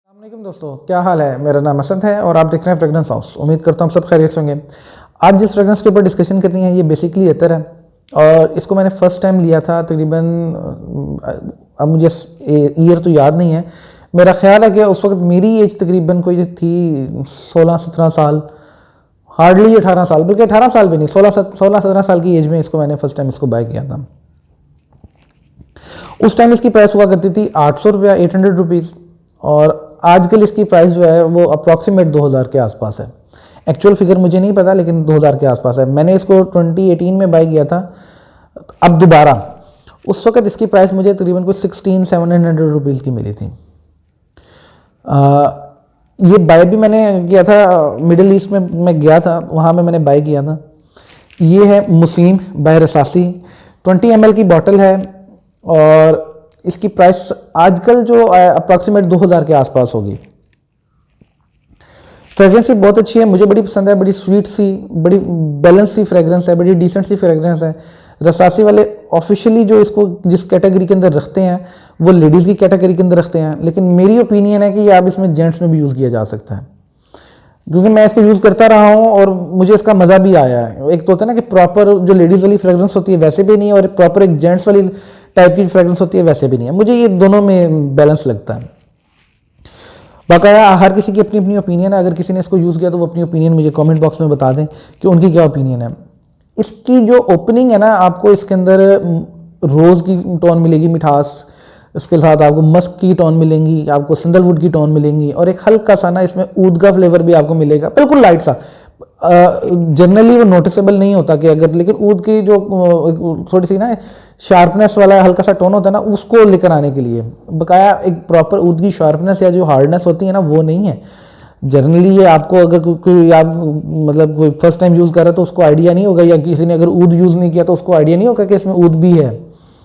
अस्सलामुअलैकुम दोस्तों, क्या हाल है। मेरा नाम असद है और आप देख रहे हैं फ्रेगरेंस हाउस। उम्मीद करता हूँ सब खैरियत से होंगे। आज जिस फ्रेगरेंस के ऊपर डिस्कशन करनी है ये बेसिकली अतर है और इसको मैंने फ़र्स्ट टाइम लिया था तकरीबन, अब मुझे ईयर तो याद नहीं है। मेरा ख्याल है कि उस वक्त मेरी एज तकरीबन कोई थी 16-17 साल, हार्डली 18 साल, बल्कि 18 साल भी नहीं, 16-17 साल की एज में इसको मैंने फ़र्स्ट टाइम इसको बाय किया था। उस टाइम इसकी प्राइस हुआ करती थी 800 रुपया, 800 रुपीज़, और आजकल इसकी प्राइस जो है वो अप्रॉक्सीमेट 2000 के आसपास है। एक्चुअल फिगर मुझे नहीं पता लेकिन 2000 के आसपास है। मैंने इसको 2018 में बाय किया था। अब दोबारा उस वक्त इसकी प्राइस मुझे तकरीबन कुछ 16-1700 रुपीज़ की मिली थी। ये बाय भी मैंने किया था मिडिल ईस्ट में, मैं गया था वहाँ में मैंने बाय किया था। ये है मुसीम बाय रसासी, 20 ml की बॉटल है और इसकी प्राइस आजकल जो अप्रॉक्सीमेट 2000 के आसपास होगी। फ्रेगरेंस भी बहुत अच्छी है, मुझे बड़ी पसंद है। बड़ी स्वीट सी, बड़ी बैलेंस सी फ्रेगरेंस है, बड़ी डिसेंट सी फ्रेगरेंस है। रसासी वाले ऑफिशियली जो इसको जिस कैटेगरी के अंदर रखते हैं वो लेडीज़ की कैटेगरी के अंदर रखते हैं, लेकिन मेरी ओपिनियन है कि ये आप इसमें जेंट्स में भी यूज़ किया जा सकता है, क्योंकि मैं इसको यूज़ करता रहा हूँ और मुझे इसका मज़ा भी आया है। एक तो होता है ना कि प्रॉपर जो लेडीज़ वाली फ्रेगरेंस होती है वैसे भी नहीं है, और प्रॉपर एक जेंट्स वाली टाइप की फ्रेगरेंस होती है वैसे भी नहीं है। मुझे ये दोनों में बैलेंस लगता है। बाकाया हर किसी की अपनी अपनी ओपिनियन है। अगर किसी ने इसको यूज़ किया तो वो अपनी ओपिनियन मुझे कमेंट बॉक्स में बता दें कि उनकी क्या ओपिनियन है। इसकी जो ओपनिंग है ना, आपको इसके अंदर रोज़ की टोन मिलेगी, मिठास, इसके साथ आपको मस्क की टोन मिलेंगी, आपको सैंडलवुड की टोन मिलेंगी, और एक हल्का सा ना इसमें ऊद का फ्लेवर भी आपको मिलेगा, बिल्कुल लाइट सा। जनरली वो नोटिसेबल नहीं होता कि अगर, लेकिन ऊद की जो थोड़ी सी ना शार्पनेस वाला हल्का सा टोन होता है ना, उसको लेकर आने के लिए बकाया एक प्रॉपर ऊद की शार्पनेस या जो हार्डनेस होती है ना वो नहीं है। जनरली ये आपको अगर कोई आप मतलब कोई फर्स्ट टाइम यूज़ कर रहा है तो उसको आइडिया नहीं होगा, या किसी ने अगर ऊद यूज़ नहीं किया तो उसको आइडिया नहीं होगा कि इसमें ऊद भी है,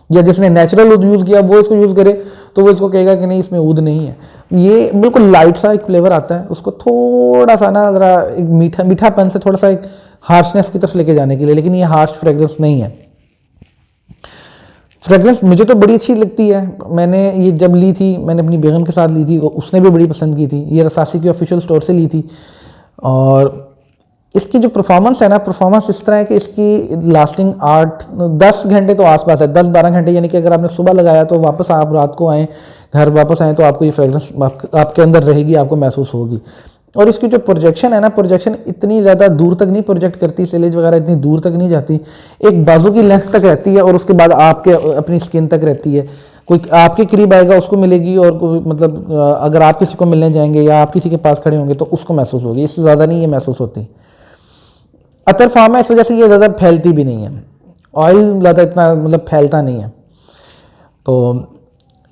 या जिसने नेचुरल ऊद यूज़ किया वो इसको यूज़ करे तो वो इसको कहेगा कि नहीं इसमें ऊद नहीं है। ये बिल्कुल लाइट सा एक फ्लेवर आता है, उसको थोड़ा सा ना ज़रा एक मीठापन से थोड़ा सा एक हार्शनेस की तरफ लेके जाने के लिए, लेकिन ये हार्श फ्रेगरेंस नहीं है। फ्रेगरेंस मुझे तो बड़ी अच्छी लगती है। मैंने ये जब ली थी, मैंने अपनी बेगम के साथ ली थी, उसने भी बड़ी पसंद की थी। ये रसासी की ऑफिशियल स्टोर से ली थी, और इसकी जो परफॉर्मेंस है ना, परफॉर्मेंस इस तरह है कि इसकी लास्टिंग 8-10 घंटे तो आसपास है, 10-12 घंटे, यानी कि अगर आपने सुबह लगाया तो वापस आप रात को आएँ, घर वापस आएँ तो आपको ये फ्रेगरेंस आपके अंदर रहेगी, आपको महसूस होगी। और इसकी जो प्रोजेक्शन है ना, प्रोजेक्शन इतनी ज़्यादा दूर तक नहीं प्रोजेक्ट करती, सिलेज वगैरह इतनी दूर तक नहीं जाती, एक बाजू की लेंथ तक रहती है और उसके बाद आपके अपनी स्किन तक रहती है। कोई आपके करीब आएगा उसको मिलेगी, और कोई मतलब अगर आप किसी को मिलने जाएंगे या आप किसी के पास खड़े होंगे तो उसको महसूस होगी, इससे ज़्यादा नहीं ये महसूस होती। अतर फॉर्म है, इस वजह से ये ज़्यादा फैलती भी नहीं है, ऑयल ज़्यादा इतना मतलब फैलता नहीं है। तो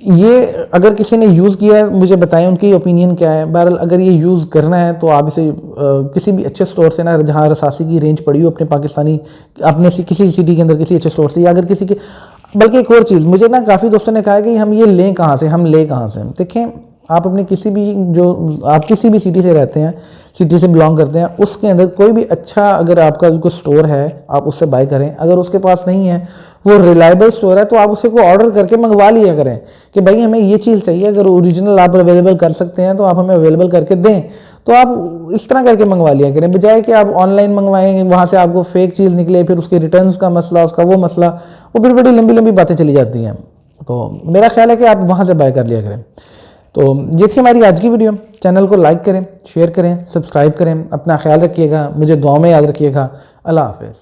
ये अगर किसी ने यूज़ किया है मुझे बताएं उनकी ओपिनियन क्या है। बहरहाल अगर ये यूज़ करना है तो आप इसे किसी भी अच्छे स्टोर से ना, जहाँ रसासी की रेंज पड़ी हो अपने पाकिस्तानी, अपने किसी सिटी के अंदर किसी अच्छे स्टोर से, या अगर किसी के, बल्कि एक और चीज़ मुझे ना काफ़ी दोस्तों ने कहा कि हम ये लें कहाँ से, हम ले कहाँ से। देखें, आप अपने किसी भी, जो आप किसी भी सिटी से रहते हैं, सिटी से बिलोंग करते हैं, उसके अंदर कोई भी अच्छा अगर आपका कोई स्टोर है आप उससे बाय करें। अगर उसके पास नहीं है, वो रिलायबल स्टोर है, तो आप उसे को ऑर्डर करके मंगवा लिया करें कि भाई हमें ये चीज़ चाहिए। अगर ओरिजिनल आप अवेलेबल कर सकते हैं तो आप हमें अवेलेबल करके दें, तो आप इस तरह करके मंगवा लिया करें, बजाय कि आप ऑनलाइन मंगवाएंगे, वहाँ से आपको फेक चीज़ निकले, फिर उसके रिटर्न्स का मसला, उसका वो मसला, वो बड़ी बड़ी लंबी लंबी बातें चली जाती हैं। तो मेरा ख्याल है कि आप वहाँ से बाय कर लिया करें। तो ये थी हमारी आज की वीडियो। चैनल को लाइक करें, शेयर करें, सब्सक्राइब करें। अपना ख्याल रखिएगा, मुझे दुआ में याद रखिएगा। अल्लाह हाफ़िज़।